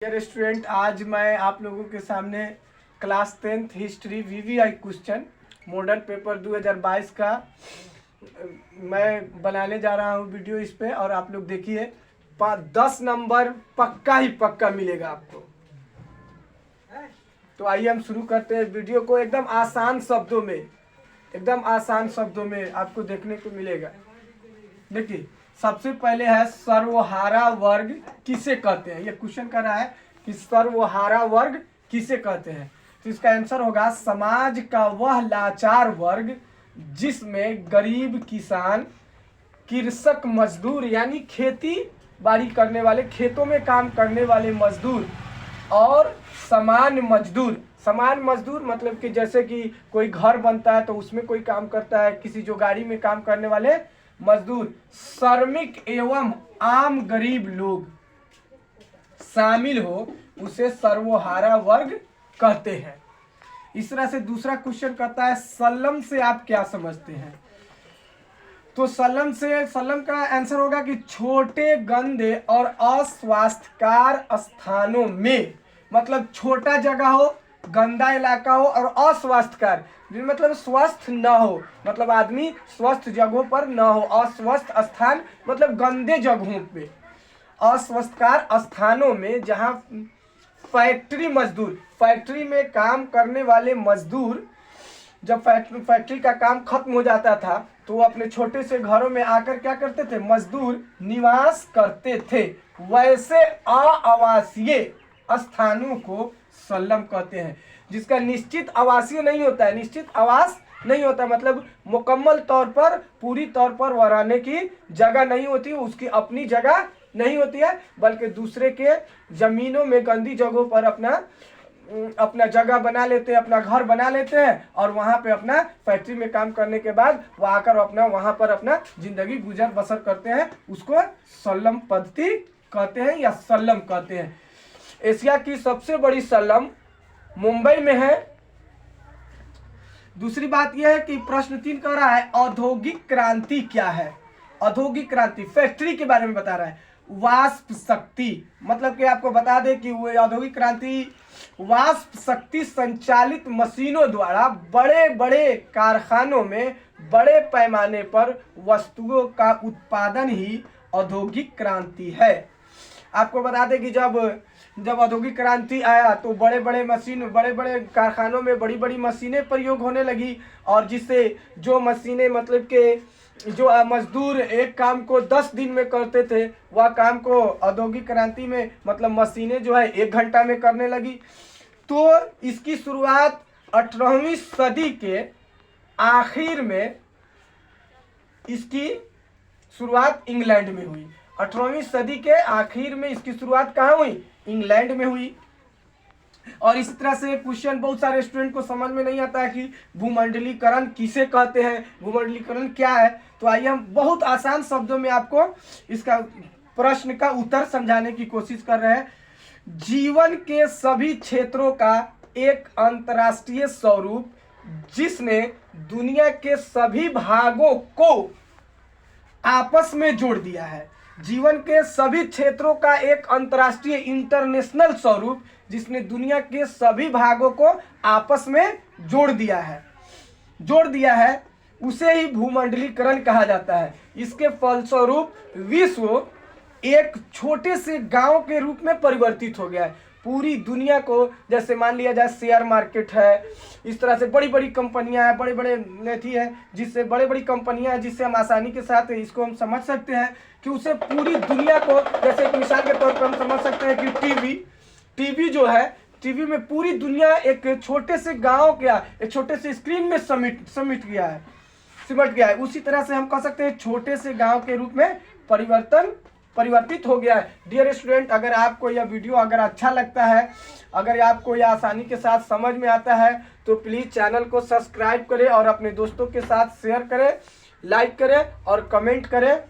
Dear student, आज मैं आप लोगों के सामने class 10th history VVI question model paper 2022 का मैं बनाने जा रहा हूं वीडियो इस पे। और आप लोग देखिए 10 नंबर पक्का ही पक्का मिलेगा आपको। तो आइए हम शुरू करते हैं वीडियो को। एकदम आसान शब्दों में आपको देखने को मिलेगा। देखिए, सबसे पहले है सर्वहारा वर्ग किसे कहते हैं। ये क्वेश्चन कर रहा है कि सर्वहारा वर्ग किसे कहते हैं। तो इसका आंसर होगा समाज का वह लाचार वर्ग जिसमें गरीब किसान, कृषक मजदूर यानी खेती बाड़ी करने वाले, खेतों में काम करने वाले मजदूर और समान मजदूर मतलब कि जैसे कि कोई घर बनता है तो उसमें कोई काम करता है, किसी जो गाड़ी में काम करने वाले मजदूर, श्रमिक एवं आम गरीब लोग शामिल हो उसे सर्वहारा वर्ग कहते हैं। इस तरह से दूसरा क्वेश्चन कहता है सल्लम से आप क्या समझते हैं। तो सल्लम का आंसर होगा कि छोटे गंदे और अस्वास्थ्यकर स्थानों में, मतलब छोटा जगह हो, गंदा इलाका हो और अस्वास्थ्यकर मतलब स्वस्थ न हो, मतलब आदमी स्वस्थ जगहों पर न हो। अस्वस्थ स्थान मतलब गंदे जगहों पे, अस्वस्थकर स्थानों में जहां फैक्ट्री में काम करने वाले मजदूर, जब फैक्ट्री का काम खत्म हो जाता था तो वो अपने छोटे से घरों में आकर क्या करते थे, मजदूर निवास करते थे। वैसे आवासीय स्थानों को सल्लम कहते हैं, जिसका निश्चित आवासीय नहीं होता है, निश्चित आवास नहीं होता, मतलब मुकम्मल तौर पर, पूरी तौर पर वह रहने की जगह नहीं होती, उसकी अपनी जगह नहीं होती है, बल्कि दूसरे के जमीनों में गंदी जगहों पर अपना जगह बना लेते हैं, अपना घर बना लेते हैं और वहां पे अपना फैक्ट्री में काम करने के बाद वो आकर वहां पर अपना जिंदगी गुजर बसर करते हैं। उसको सल्लम पद्धति कहते हैं या सल्लम कहते हैं। एशिया की सबसे बड़ी सल्लम मुंबई में है। दूसरी बात यह है कि प्रश्न 3 कह रहा है औद्योगिक क्रांति क्या है। औद्योगिक क्रांति फैक्ट्री के बारे में बता रहा है। वाष्प शक्ति मतलब कि आपको बता दें कि वो औद्योगिक क्रांति वाष्प शक्ति संचालित मशीनों द्वारा बड़े बड़े कारखानों में बड़े पैमाने पर वस्तुओं का उत्पादन ही औद्योगिक क्रांति है। आपको बता दें कि जब औद्योगिक क्रांति आया तो बड़े बड़े कारखानों में बड़ी बड़ी मशीनें प्रयोग होने लगी, और जिससे जो मशीनें मतलब कि जो मजदूर एक काम को 10 दिन में करते थे, वह काम को औद्योगिक क्रांति में मतलब मशीनें जो है 1 घंटा में करने लगी। तो इसकी शुरुआत 18वीं सदी के आखिर में इसकी शुरुआत इंग्लैंड में हुई। 18वीं सदी के आखिर में इसकी शुरुआत कहाँ हुई, इंग्लैंड में हुई। और इसी तरह से क्वेश्चन बहुत सारे स्टूडेंट को समझ में नहीं आता है कि भूमंडलीकरण किसे कहते हैं, भूमंडलीकरण क्या है। तो आइए हम बहुत आसान शब्दों में आपको इसका प्रश्न का उत्तर समझाने की कोशिश कर रहे हैं। जीवन के सभी क्षेत्रों का एक अंतर्राष्ट्रीय स्वरूप जिसने दुनिया के सभी भागों को आपस में जोड़ दिया है। जीवन के सभी क्षेत्रों का एक अंतर्राष्ट्रीय इंटरनेशनल स्वरूप जिसने दुनिया के सभी भागों को आपस में जोड़ दिया है, उसे ही भूमंडलीकरण कहा जाता है। इसके फलस्वरूप विश्व एक छोटे से गांव के रूप में परिवर्तित हो गया है। पूरी दुनिया को, जैसे मान लिया जाए शेयर मार्केट है, इस तरह से बड़ी बड़ी कंपनियां हैं, बड़े बड़े नेथी है, जिससे बड़ी बड़ी कंपनियां हैं, जिससे हम आसानी के साथ इसको हम समझ सकते हैं कि उसे पूरी दुनिया को, जैसे एक मिसाल के तौर पर हम समझ सकते हैं कि टीवी जो है, टीवी में पूरी दुनिया एक छोटे से गाँव क्या, एक छोटे से स्क्रीन में सिमट गया है। उसी तरह से हम कह सकते हैं छोटे से गाँव के रूप में परिवर्तित हो गया है। डियर स्टूडेंट, अगर आपको यह वीडियो अगर अच्छा लगता है, अगर आपको यह आसानी के साथ समझ में आता है, तो प्लीज़ चैनल को सब्सक्राइब करें और अपने दोस्तों के साथ शेयर करें, लाइक करें और कमेंट करें।